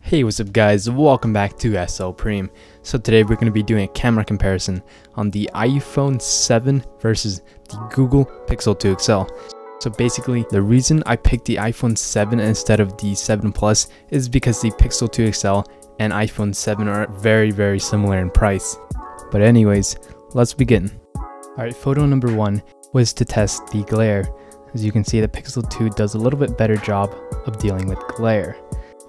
Hey, what's up guys, welcome back to SL Preem. So today we're going to be doing a camera comparison on the iPhone 7 versus the Google Pixel 2 XL. So basically the reason I picked the iPhone 7 instead of the 7 Plus is because the Pixel 2 XL and iPhone 7 are very similar in price. But anyways, let's begin. Alright, photo number 1 was to test the glare. As you can see, the Pixel 2 does a little bit better job of dealing with glare,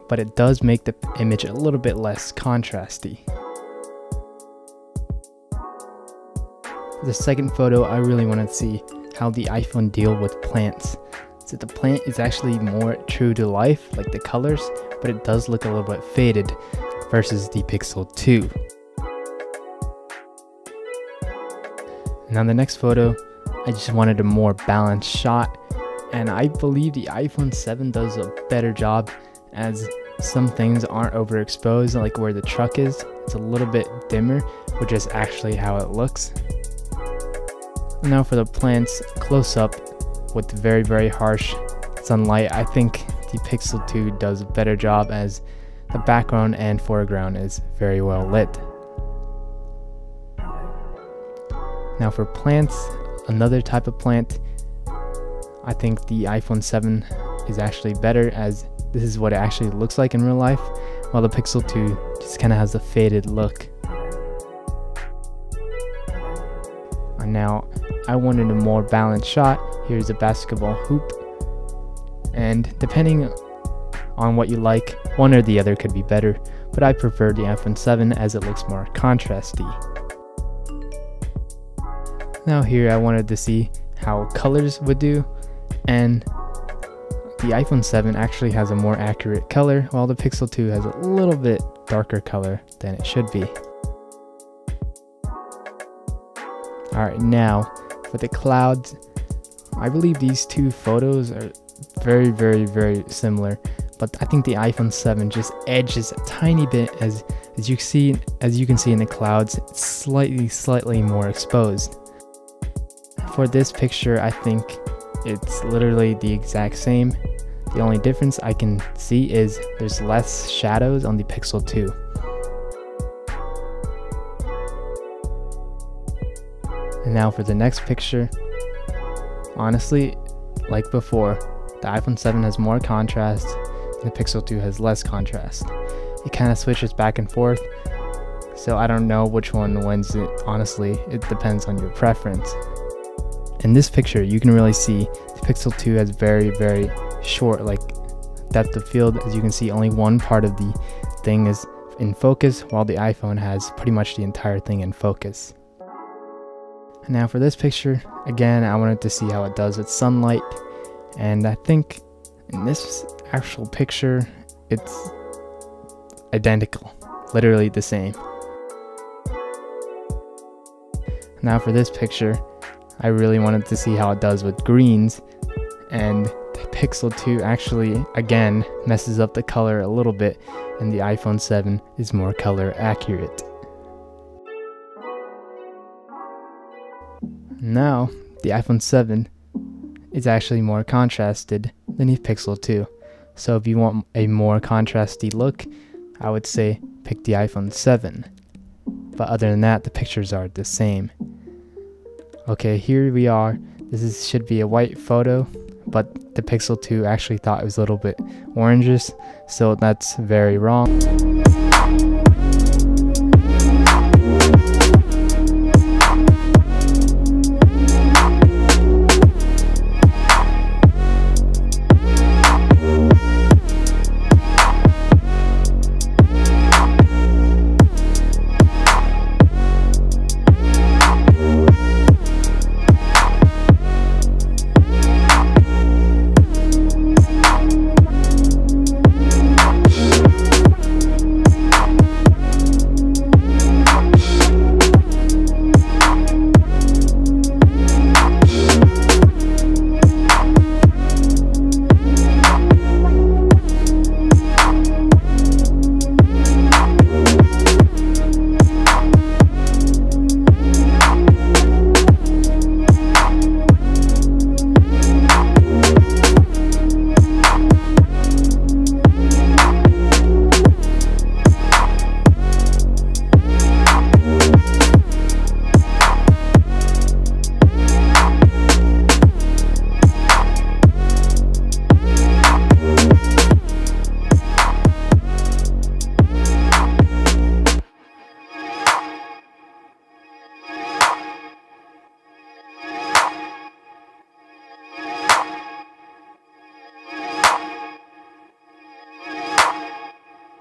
but it does make the image a little bit less contrasty. The second photo, I really want to see how the iPhone deal with plants. So the plant is actually more true to life, like the colors, but it does look a little bit faded versus the Pixel 2. Now the next photo, I just wanted a more balanced shot, and I believe the iPhone 7 does a better job, as some things aren't overexposed, like where the truck is. It's a little bit dimmer, which is actually how it looks. Now for the plants close up with very harsh sunlight, I think the Pixel 2 does a better job, as the background and foreground is very well lit. Now for plants, another type of plant, I think the iPhone 7 is actually better, as this is what it actually looks like in real life, while the Pixel 2 just kind of has a faded look. And now I wanted a more balanced shot. Here's a basketball hoop, and depending on what you like, one or the other could be better, but I prefer the iPhone 7 as it looks more contrasty. Now here I wanted to see how colors would do, and the iPhone 7 actually has a more accurate color, while the Pixel 2 has a little bit darker color than it should be. Alright, now for the clouds, I believe these two photos are very similar, but I think the iPhone 7 just edges a tiny bit, as you can see in the clouds, it's slightly more exposed. For this picture, I think it's literally the exact same. The only difference I can see is there's less shadows on the Pixel 2. And now for the next picture, honestly, like before, the iPhone 7 has more contrast and the Pixel 2 has less contrast. It kind of switches back and forth, so I don't know which one wins it. Honestly, it depends on your preference. In this picture, you can really see the Pixel 2 has very short depth of field. As you can see, only one part of the thing is in focus, while the iPhone has pretty much the entire thing in focus. And now for this picture, again, I wanted to see how it does with sunlight, and I think in this actual picture, it's identical, literally the same. Now for this picture, I really wanted to see how it does with greens, and the Pixel 2 actually, again, messes up the color a little bit, and the iPhone 7 is more color accurate. Now, the iPhone 7 is actually more contrasted than the Pixel 2. So if you want a more contrasty look, I would say pick the iPhone 7. But other than that, the pictures are the same. Okay, here we are. This should be a white photo, but the Pixel 2 actually thought it was a little bit oranges, so that's very wrong.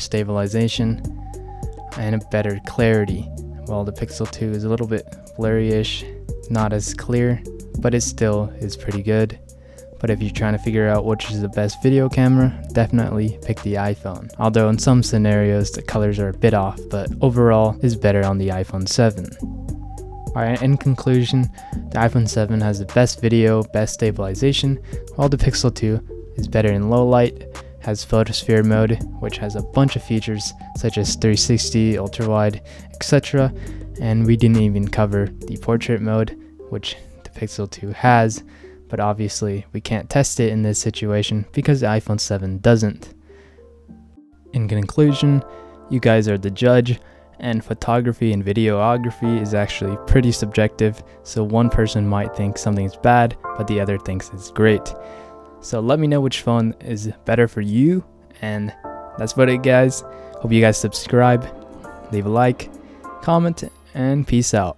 stabilization and a better clarity. While the Pixel 2 is a little bit blurry-ish, not as clear, but it still is pretty good. But if you're trying to figure out which is the best video camera, definitely pick the iPhone. Although in some scenarios the colors are a bit off, but overall is better on the iPhone 7. Alright, in conclusion, the iPhone 7 has the best video, best stabilization, while the Pixel 2 is better in low light, has photosphere mode, which has a bunch of features such as 360, ultra wide, etc. And we didn't even cover the portrait mode, which the Pixel 2 has, but obviously we can't test it in this situation because the iPhone 7 doesn't. In conclusion, you guys are the judge, and photography and videography is actually pretty subjective, so one person might think something's bad, but the other thinks it's great. So let me know which phone is better for you, and that's about it, guys. Hope you guys subscribe, leave a like, comment, and peace out.